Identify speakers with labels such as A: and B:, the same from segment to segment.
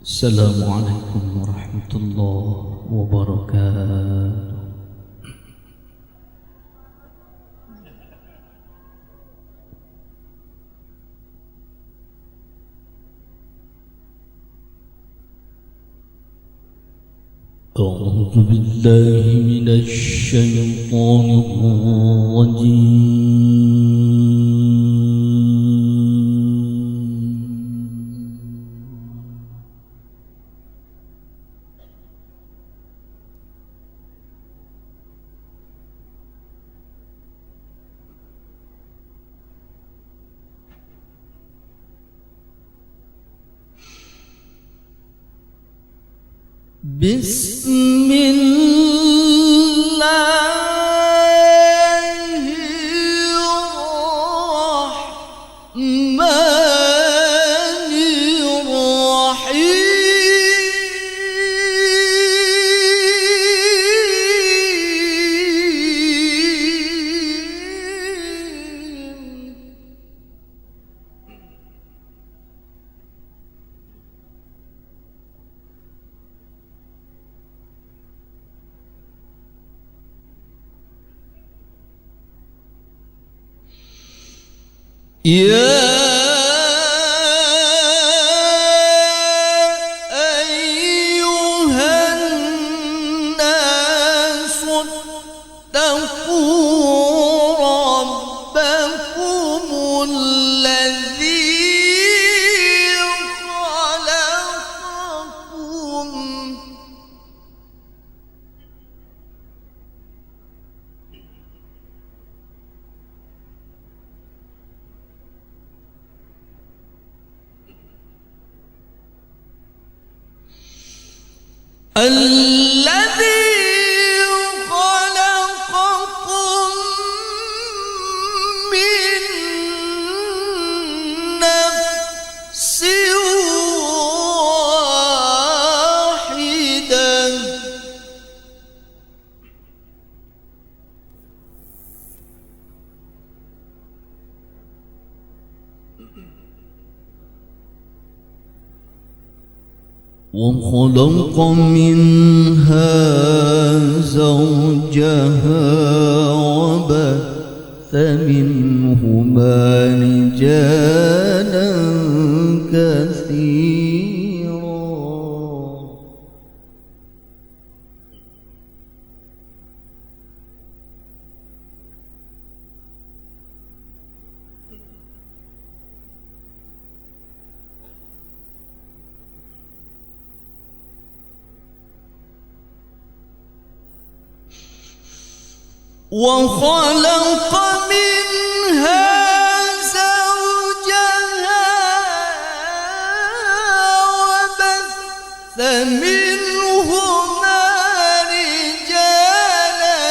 A: السلام عليكم ورحمة الله وبركاته. أعوذ بالله من الشيطان الرجيم. بسم الله الرحمن الرحيم. يا أيها الناس اتقوا ربكم الذي خلقكم الذي خلقكم من نفس واحدة وخلق منها زوجها وبث منهما رجالا كثيرا وخلق منها زوجها وبث منهما رجالا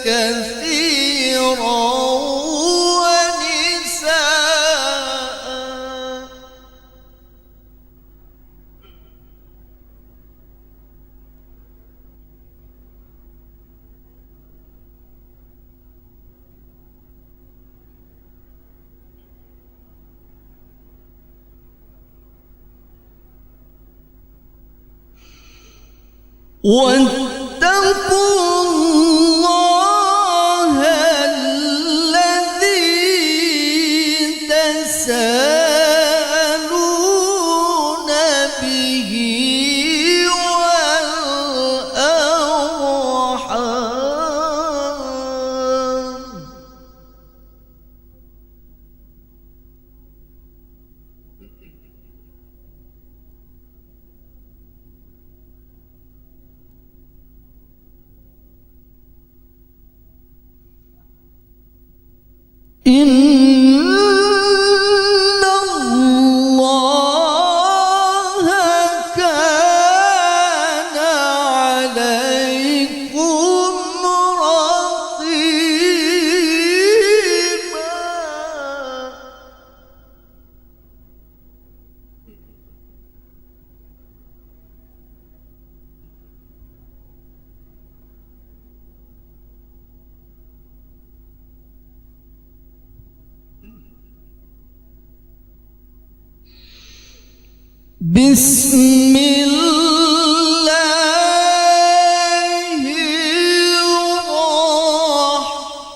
A: كثيرا ونساء واتقوا الله الذي تساءلون به والأرحام إن الله كان عليكم رقيبا بسم الله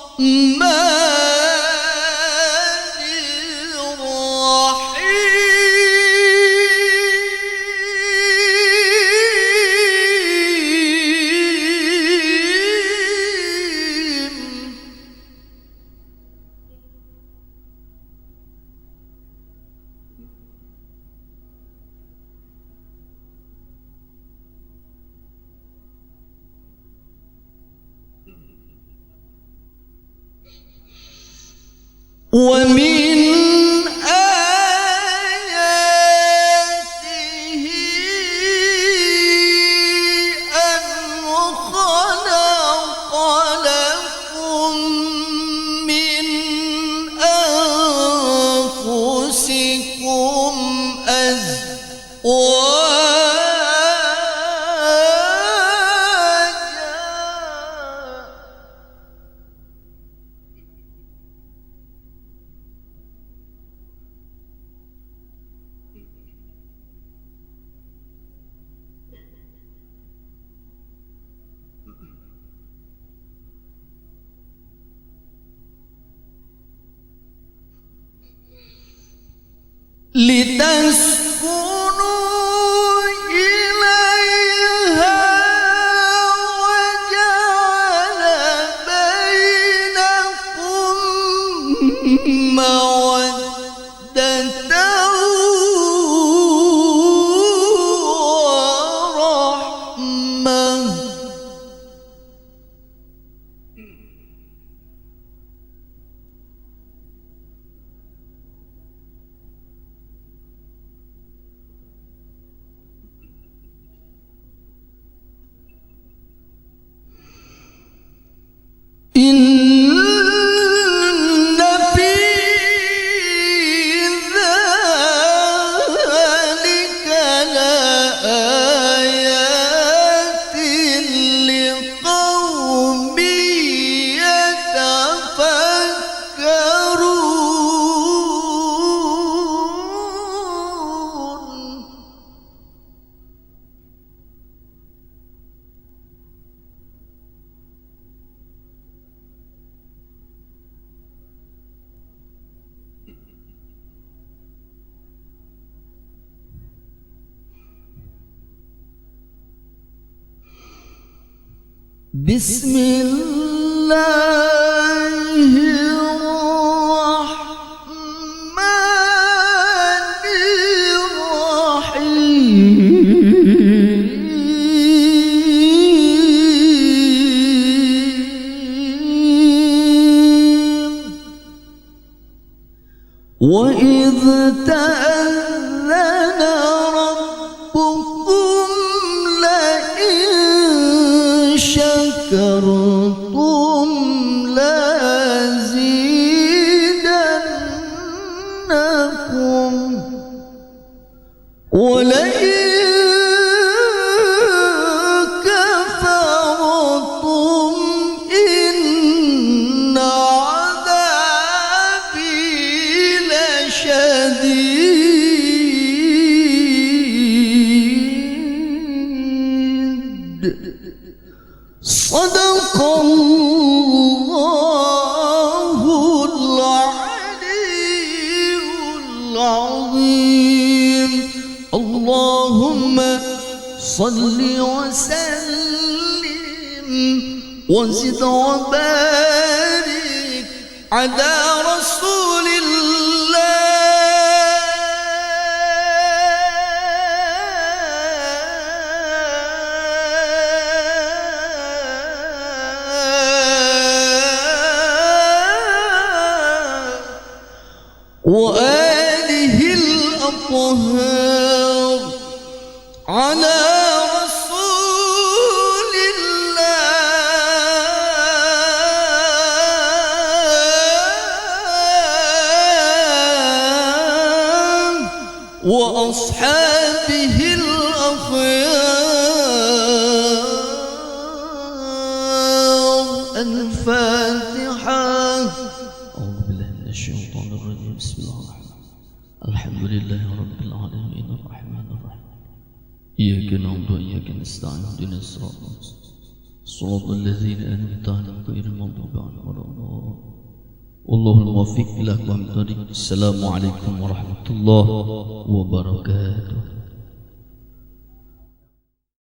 A: الرحمن ومن آياته أن خلق لكم من أنفسكم أزواجا لتسكنوا إليها وجعل بينكم مودة ورحمة إن في ذلك لآيات لقوم يتفكرون بسم الله الرحمن الرحيم وإذ تأذن ربكم لئن شكرتم لأزيدنكم ولئن كفرتم إن عذابي لشديد صدق الله العلي العظيم اللهم صل وسلم وزد وبارك على رسول وآله الأطهار على رسول الله وأصحابه الأخيار الفاتحة. أعوذ بالله من الشيطان الرجيم. بسم الله الرحمن الرحيم.
B: Alhamdulillahi Rabbil Alamin Ar-Rahmanir Rahim Iyyaka na'budu wa iyyaka nasta'in ihdinas siratal ladzina an'amta 'alaihim ghairil maghdubi 'alaihim waladdallin Allahul muwaffiq ila aqwamit thoriq. Assalamualaikum warahmatullahi wabarakatuh.